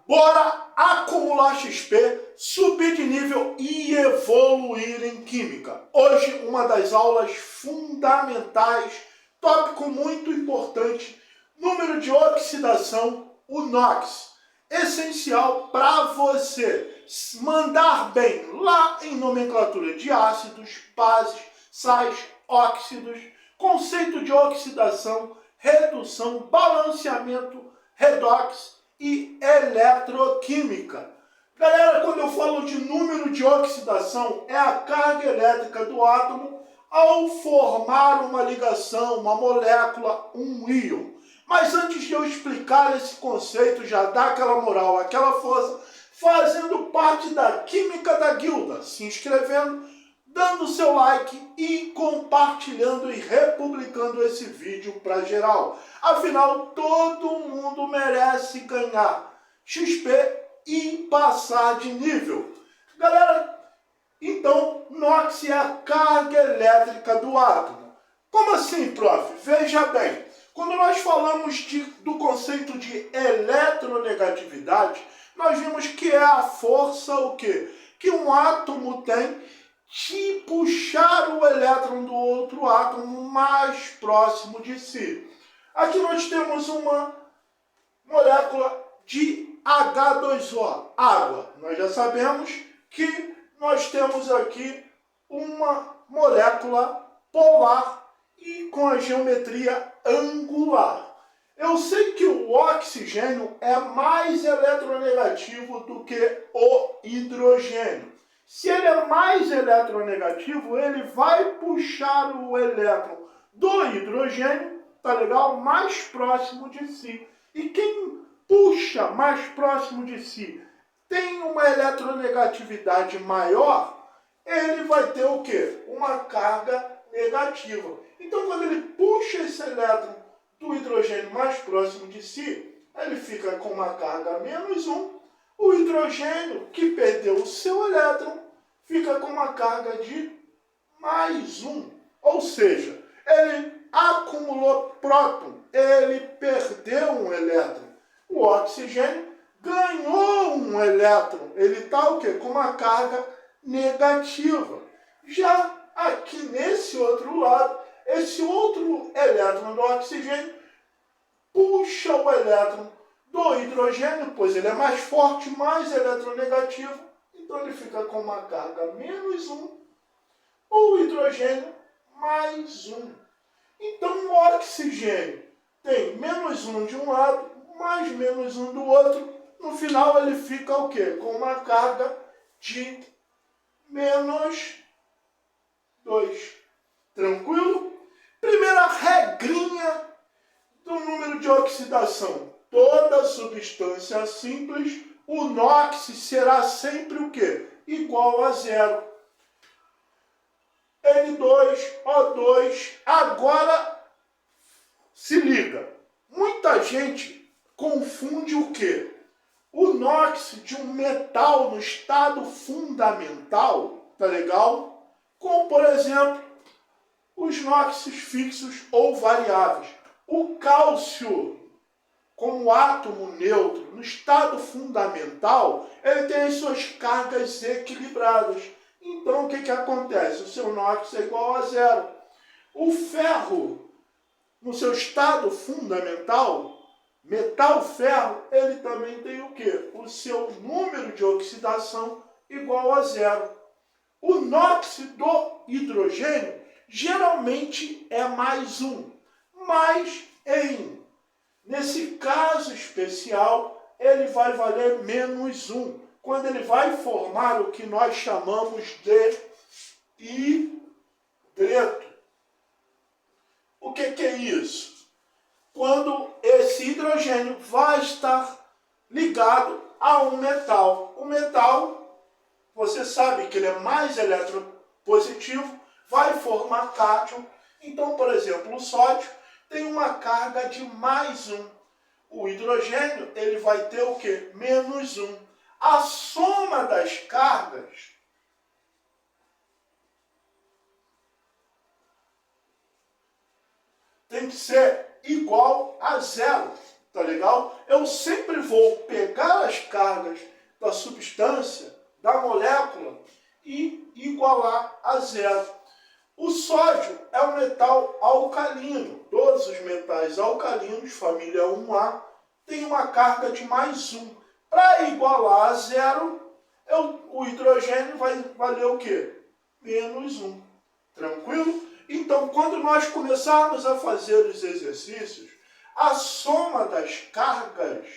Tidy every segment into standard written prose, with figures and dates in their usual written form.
Bora acumular XP, subir de nível e evoluir em Química. Hoje, uma das aulas fundamentais, tópico muito importante, número de oxidação, o NOx. Essencial para você mandar bem lá em nomenclatura de ácidos, bases, sais, óxidos, conceito de oxidação, redução, balanceamento, redox e eletroquímica. Galera, quando eu falo de número de oxidação, é a carga elétrica do átomo ao formar uma ligação, uma molécula, um íon. Mas antes de eu explicar esse conceito, já dá aquela moral, aquela força, fazendo parte da Química da Guilda, se inscrevendo, dando seu like e compartilhando e republicando esse vídeo para geral. Afinal, todo mundo merece ganhar XP e passar de nível. Galera, então, NOx é a carga elétrica do átomo. Como assim, prof? Veja bem, quando nós falamos do conceito de eletronegatividade, nós vimos que é a força o quê? Que um átomo tem de puxar o elétron do outro átomo mais próximo de si. Aqui nós temos uma molécula de H2O, água. Nós já sabemos que nós temos aqui uma molécula polar e com a geometria angular. Eu sei que o oxigênio é mais eletronegativo do que o hidrogênio. Se ele é mais eletronegativo, ele vai puxar o elétron do hidrogênio, tá legal? Mais próximo de si. E quem puxa mais próximo de si tem uma eletronegatividade maior, ele vai ter o quê? Uma carga negativa. Então, quando ele puxa esse elétron do hidrogênio mais próximo de si, ele fica com uma carga -1. O hidrogênio, que perdeu o seu elétron, fica com uma carga de +1. Ou seja, ele acumulou próton, ele perdeu um elétron. O oxigênio ganhou um elétron, ele está o quê? Com uma carga negativa. Já aqui nesse outro lado, esse outro elétron do oxigênio puxa o elétron do hidrogênio, pois ele é mais forte, mais eletronegativo, então ele fica com uma carga -1, o hidrogênio +1. Então o oxigênio tem -1 de um lado, mais -1 do outro, no final ele fica o quê? Com uma carga de -2. Tranquilo? Primeira regrinha do número de oxidação. Toda substância simples, o NOx será sempre o quê? Igual a 0. N2O2. Agora, se liga. Muita gente confunde o quê? O NOx de um metal no estado fundamental, tá legal? Como, por exemplo, os NOx fixos ou variáveis. O cálcio, como átomo neutro, no estado fundamental, ele tem as suas cargas equilibradas. Então, o que acontece? O seu NOx é igual a 0. O ferro, no seu estado fundamental, metal-ferro, ele também tem o quê? O seu número de oxidação igual a 0. O NOx do hidrogênio geralmente é +1. Mas nesse caso especial, ele vai valer -1, quando ele vai formar o que nós chamamos de hidreto. O que é isso? Quando esse hidrogênio vai estar ligado a um metal. O metal, você sabe que ele é mais eletropositivo, vai formar cátion. Então, por exemplo, o sódio tem uma carga de +1. O hidrogênio, ele vai ter o quê? -1. A soma das cargas tem que ser igual a 0, tá legal? Eu sempre vou pegar pegar as cargas da substância, da molécula, e igualar a zero. O sódio é um metal alcalino. Todos os metais alcalinos, família 1A, têm uma carga de mais 1. Para igualar a zero, o hidrogênio vai valer o quê? Menos 1. Tranquilo? Então, quando nós começarmos a fazer os exercícios, a soma das cargas,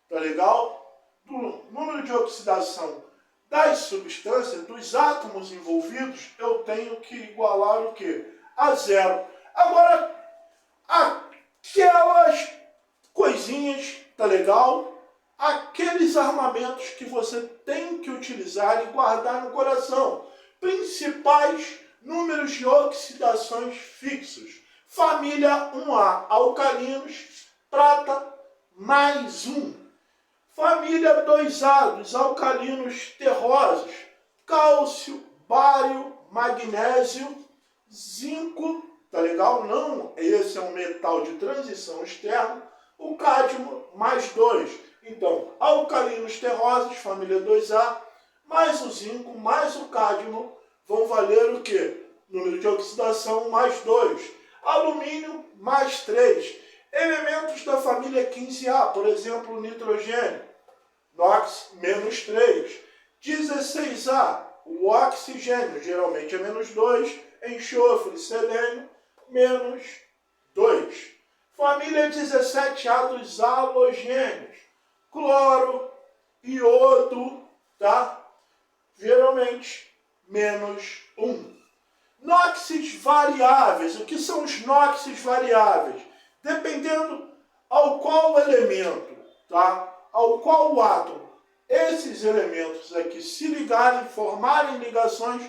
tá legal? Do número de oxidação das substâncias, dos átomos envolvidos, eu tenho que igualar o quê? A zero. Agora, aquelas coisinhas, tá legal? Aqueles armamentos que você tem que utilizar e guardar no coração. Principais números de oxidações fixos. Família 1A, alcalinos, prata, mais 1. Família 2A, dos alcalinos terrosos, cálcio, bário, magnésio, zinco, tá legal? Não, esse é um metal de transição externa. O cádmio, mais 2. Então, alcalinos terrosos, família 2A, mais o zinco, mais o cádmio, vão valer o quê? Número de oxidação, mais 2. Alumínio, mais 3. Elementos da família 15A, por exemplo, o nitrogênio, NOx, menos 3. 16A, o oxigênio, geralmente é menos 2. Enxofre, selênio, menos 2. Família 17A dos halogênios, cloro, iodo, tá? Geralmente, menos 1. Nóxis variáveis. O que são os nóxis variáveis? Dependendo ao qual elemento, tá? Ao qual o átomo, esses elementos aqui se ligarem, formarem ligações,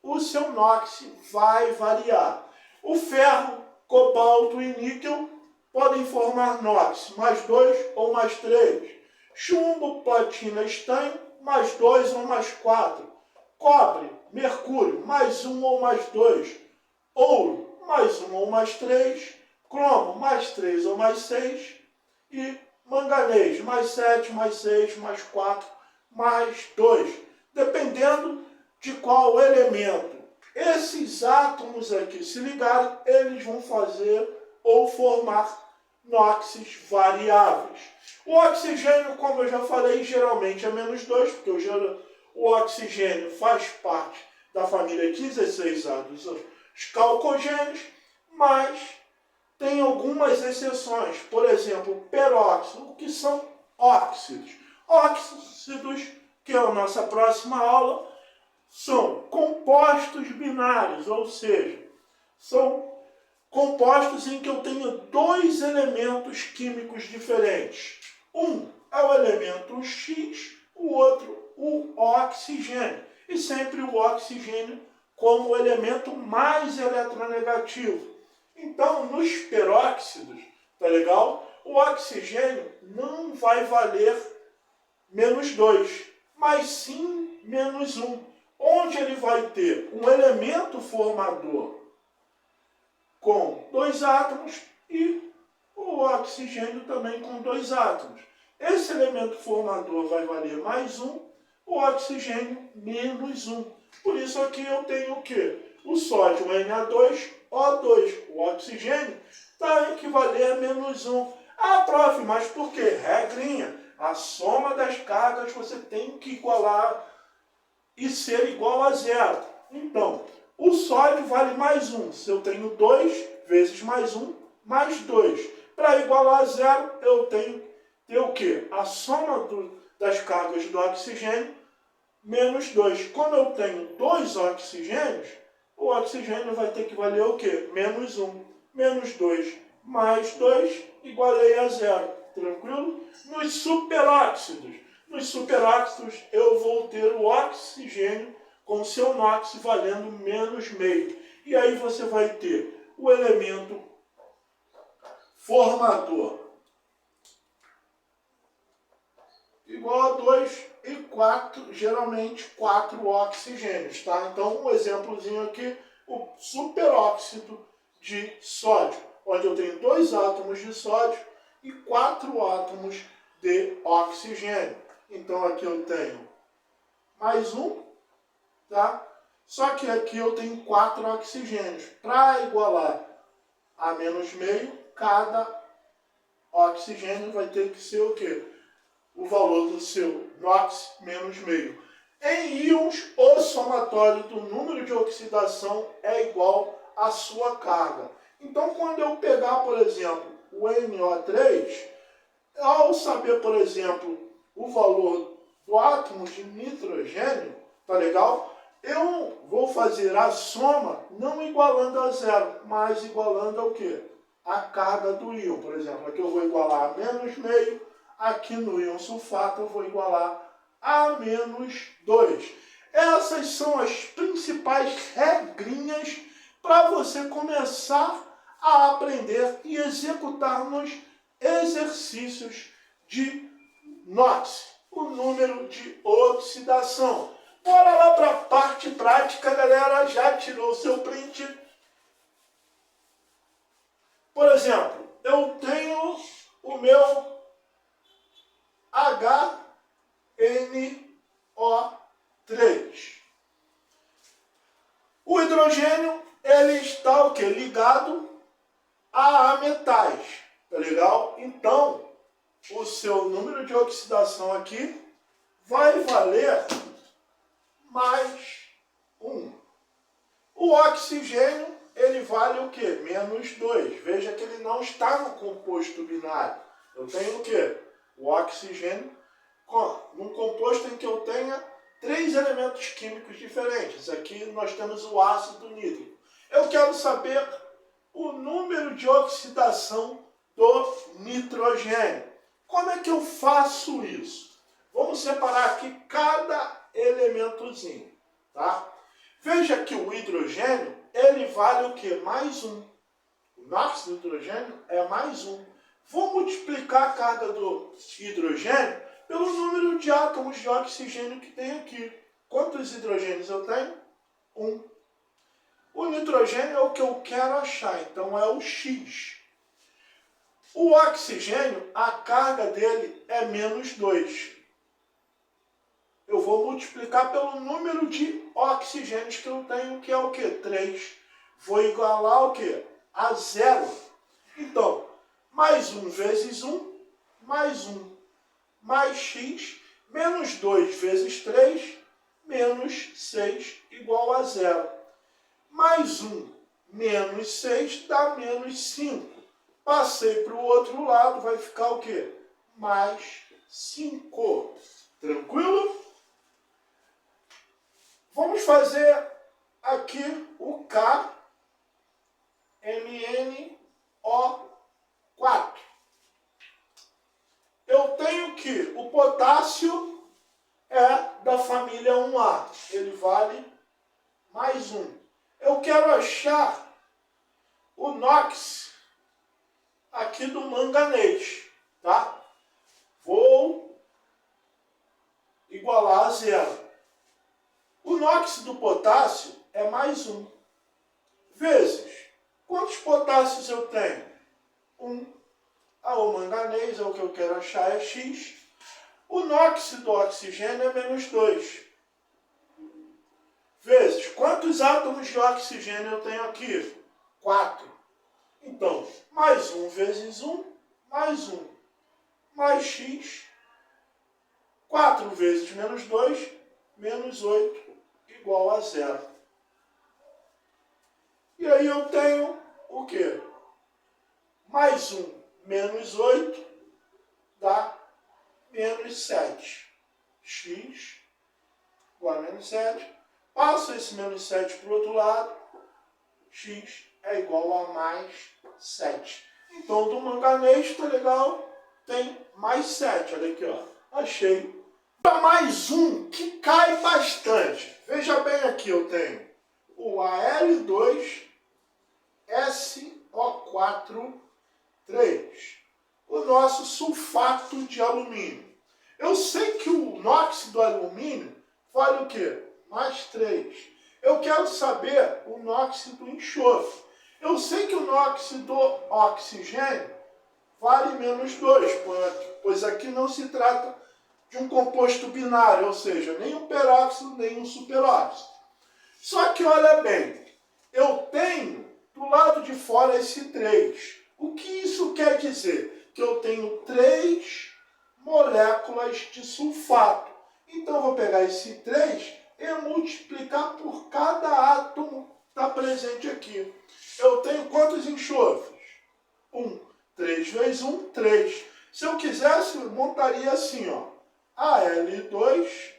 o seu NOx vai variar. O ferro, cobalto e níquel podem formar NOx, mais 2 ou mais 3. Chumbo, platina, estanho, mais 2 ou mais 4. Cobre, mercúrio, mais 1 ou mais 2. Ouro, mais 1 ou mais 3. Cromo, mais 3 ou mais 6. E manganês, mais 7, mais 6, mais 4, mais 2. Dependendo de qual elemento esses átomos aqui se ligarem, eles vão fazer ou formar nóxis variáveis. O oxigênio, como eu já falei, geralmente é menos 2, porque o oxigênio faz parte da família 16A dos calcogênios, mas tem algumas exceções. Por exemplo, peróxido, que são óxidos. Óxidos, que é a nossa próxima aula, são compostos binários, ou seja, são compostos em que eu tenho dois elementos químicos diferentes. Um é o elemento X, o outro o oxigênio. E sempre o oxigênio como o elemento mais eletronegativo. Então, nos peróxidos, tá legal? O oxigênio não vai valer menos 2, mas sim menos 1. Onde ele vai ter um elemento formador com 2 átomos e o oxigênio também com 2 átomos. Esse elemento formador vai valer mais 1, o oxigênio menos 1. Por isso aqui eu tenho o quê? O sódio Na2O2. O oxigênio tem que valer menos 1. Ah, prof, mas por quê? Regrinha. A soma das cargas você tem que igualar e ser igual a zero. Então, o sódio vale mais 1. Se eu tenho 2 vezes mais 1, mais 2. Para igualar a zero, eu tenho que ter o quê? A soma das cargas do oxigênio menos 2. Quando eu tenho 2 oxigênios, o oxigênio vai ter que valer o quê? Menos 1. Menos 2 mais 2 igualei a zero. Tranquilo? Nos superóxidos eu vou ter o oxigênio com seu NOx valendo menos meio. E aí você vai ter o elemento formador igual a 2 e 4, geralmente 4 oxigênios, tá? Então, um exemplozinho aqui, o superóxido de sódio, onde eu tenho 2 átomos de sódio e 4 átomos de oxigênio. Então aqui eu tenho mais um, tá? Só que aqui eu tenho 4 oxigênios. Para igualar a menos meio, cada oxigênio vai ter que ser o quê? O valor do seu NOx menos meio. Em íons, o somatório do número de oxidação é igual à sua carga. Então, quando eu pegar, por exemplo, o NO3, ao saber, por exemplo, o valor do átomo de nitrogênio, tá legal? Eu vou fazer a soma não igualando a zero, mas igualando ao quê? A carga do íon. Por exemplo, aqui eu vou igualar a menos meio, aqui no íon sulfato eu vou igualar a menos 2. Essas são as principais regrinhas para você começar a aprender e executar nos exercícios de NOx, o número de oxidação. Bora lá para a parte prática, galera. Já tirou o seu print? Por exemplo, eu tenho o meu HNO3. O hidrogênio, ele está o quê? Ligado a metais, tá legal? Então, o seu número de oxidação aqui vai valer mais 1. O oxigênio, ele vale o quê? Menos 2. Veja que ele não está no composto binário. Eu tenho o quê? O oxigênio num composto em que eu tenha 3 elementos químicos diferentes. Aqui nós temos o ácido nítrico. Eu quero saber o número de oxidação do nitrogênio. Como é que eu faço isso? Vamos separar aqui cada elementozinho, tá? Veja que o hidrogênio, ele vale o quê? Mais 1. O NOx do hidrogênio é mais 1. Vou multiplicar a carga do hidrogênio pelo número de átomos de oxigênio que tem aqui. Quantos hidrogênios eu tenho? 1. O nitrogênio é o que eu quero achar, então é o X. O oxigênio, a carga dele é menos 2. Eu vou multiplicar pelo número de oxigênios que eu tenho, que é o quê? 3. Vou igualar o quê? A 0. Então, mais 1 vezes 1, mais 1, mais x, menos 2 vezes 3, menos 6, igual a 0. Mais 1, menos 6, dá menos 5. Passei para o outro lado, vai ficar o quê? Mais 5. Tranquilo? Vamos fazer aqui o KMnO4. Eu tenho que o potássio é da família 1A. Ele vale mais 1. Eu quero achar o NOx aqui do manganês, tá? Vou igualar a 0. O NOx do potássio é mais 1. Vezes, quantos potássios eu tenho? 1. O manganês é o que eu quero achar, é X. O NOx do oxigênio é menos 2. Vezes, quantos átomos de oxigênio eu tenho aqui? 4. Então, mais 1 vezes 1, mais 1, mais X. 4 vezes menos 2, menos 8, igual a 0. E aí eu tenho o quê? Mais 1 menos 8 dá menos 7. X igual a menos 7. Passo esse menos 7 para o outro lado. X é igual a mais 7. Então, do manganês, tá legal? Tem mais 7. Olha aqui, ó. Achei. Para mais um que cai bastante. Veja bem aqui, eu tenho o Al2SO4 3, o nosso sulfato de alumínio. Eu sei que o NOx do alumínio vale o quê? Mais 3. Eu quero saber o NOx do enxofre. Eu sei que o NOx do oxigênio vale menos 2, pois aqui não se trata de um composto binário, ou seja, nem um peróxido, nem um superóxido. Só que olha bem, eu tenho do lado de fora esse 3. O que isso quer dizer? Que eu tenho 3 moléculas de sulfato. Então eu vou pegar esse 3 e multiplicar por cada átomo que está presente aqui. Eu tenho quantos enxofres? 1. 3 vezes 1, 3. Se eu quisesse, eu montaria assim, ó. Al2,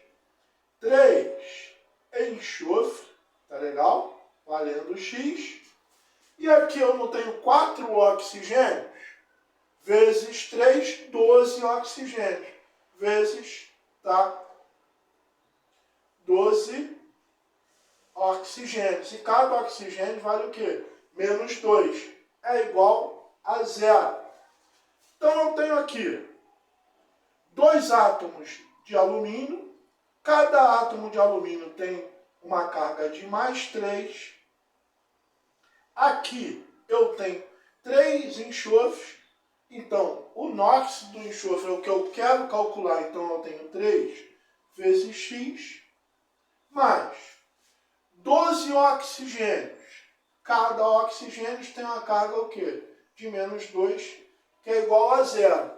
3 enxofre, tá legal? Valendo X. E aqui eu não tenho 4 oxigênios, vezes 3, 12 oxigênios, vezes, tá? 12 oxigênios. E cada oxigênio vale o quê? Menos 2. É igual a 0. Então eu tenho aqui 2 átomos de alumínio. Cada átomo de alumínio tem uma carga de mais 3. Aqui eu tenho 3 enxofres. Então, o NOx do enxofre é o que eu quero calcular. Então, eu tenho 3 vezes X mais 12 oxigênios. Cada oxigênio tem uma carga o quê? De menos 2, que é igual a 0.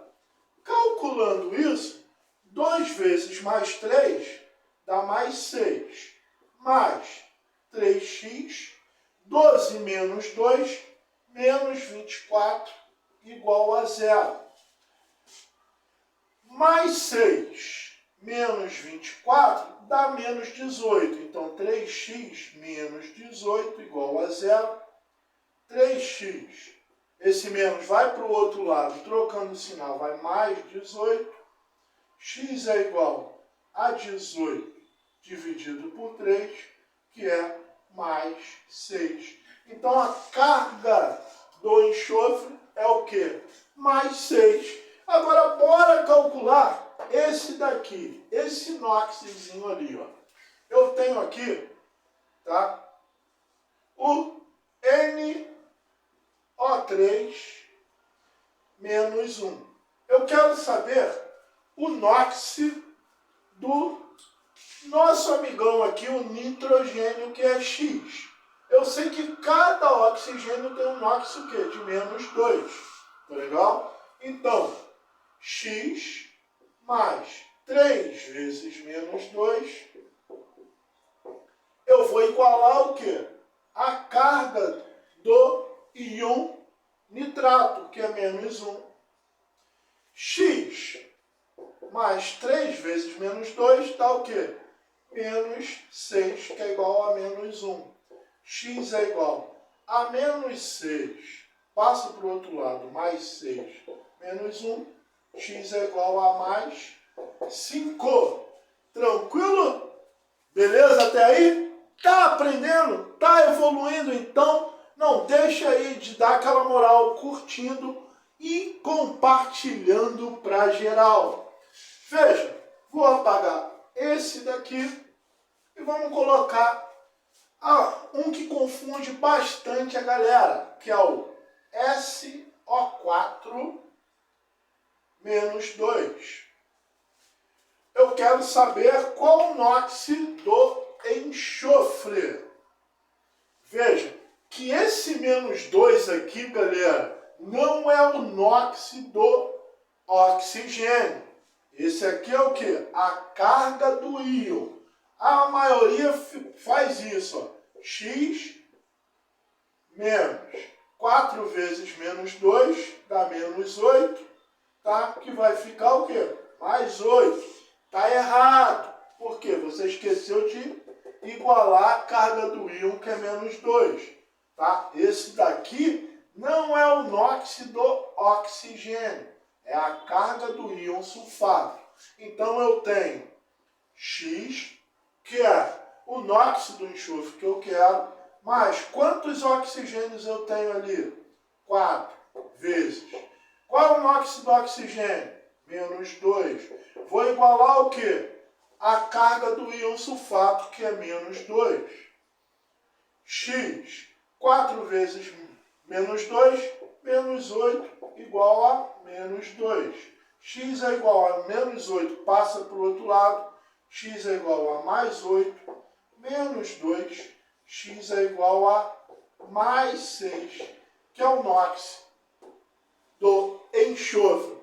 Calculando isso, 2 vezes mais 3 dá mais 6. Mais 3x, 12 menos 2, menos 24, igual a 0. Mais 6 menos 24 dá menos 18. Então, 3x menos 18 igual a 0. 3x, esse menos vai para o outro lado, trocando o sinal, vai mais 18. X é igual a 18 dividido por 3, que é mais 6. Então, a carga do enxofre é o quê? Mais 6. Agora, bora calcular esse daqui, esse NOxzinho ali, ó. Eu tenho aqui, tá? O NO3 menos 1. Eu quero saber o NOx do nosso amigão aqui, o nitrogênio, que é X. Eu sei que cada oxigênio tem um NOx o quê? De menos 2. Tá legal? Então, X mais 3 vezes menos 2, eu vou igualar o quê? A carga do íon nitrato, que é menos 1. X mais 3 vezes menos 2 dá o quê? Menos 6, que é igual a menos 1. X é igual a menos 6. Passa para o outro lado, mais 6 menos 1. X é igual a mais 5. Tranquilo? Beleza até aí? Tá aprendendo? Tá evoluindo? Então, não deixa aí de dar aquela moral curtindo e compartilhando para geral. Veja, vou apagar esse daqui e vamos colocar um que confunde bastante a galera, que é o SO4 menos 2. Eu quero saber qual o NOx do enxofre. Veja que esse menos 2 aqui, galera, não é o NOx do oxigênio. Esse aqui é o que? A carga do íon. A maioria faz isso, ó. X menos 4 vezes menos 2 dá menos 8, tá? Que vai ficar o quê? Mais 8. Tá errado. Por quê? Você esqueceu de igualar a carga do íon, que é menos 2. Tá? Esse daqui não é o NOx do oxigênio. É a carga do íon sulfato. Então eu tenho X, que é o NOx do enxofre que eu quero, mais quantos oxigênios eu tenho ali? 4 vezes. Qual é o NOx do oxigênio? Menos 2. Vou igualar o quê? A carga do íon sulfato, que é menos 2. X, 4 vezes menos 2, menos 8 igual a menos 2. X é igual a menos 8, passa para o outro lado. X é igual a mais 8, menos 2. X é igual a mais 6, que é o NOx do enxofre.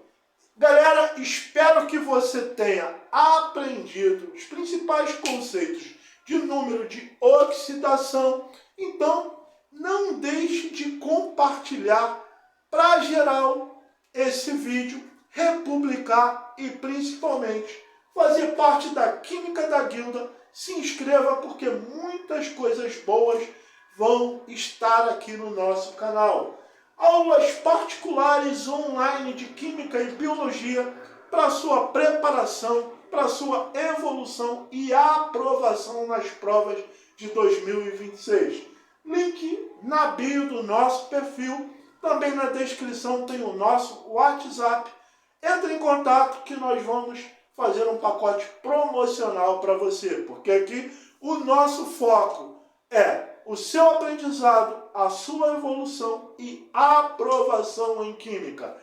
Galera, espero que você tenha aprendido os principais conceitos de número de oxidação. Então, não deixe de compartilhar para geral esse vídeo, republicar e principalmente fazer parte da Química da Guilda. Se inscreva porque muitas coisas boas vão estar aqui no nosso canal. Aulas particulares online de Química e Biologia para sua preparação, para sua evolução e aprovação nas provas de 2026. Link na bio do nosso perfil, também na descrição tem o nosso WhatsApp. Entre em contato que nós vamos fazer um pacote promocional para você, porque aqui o nosso foco é o seu aprendizado, a sua evolução e aprovação em Química.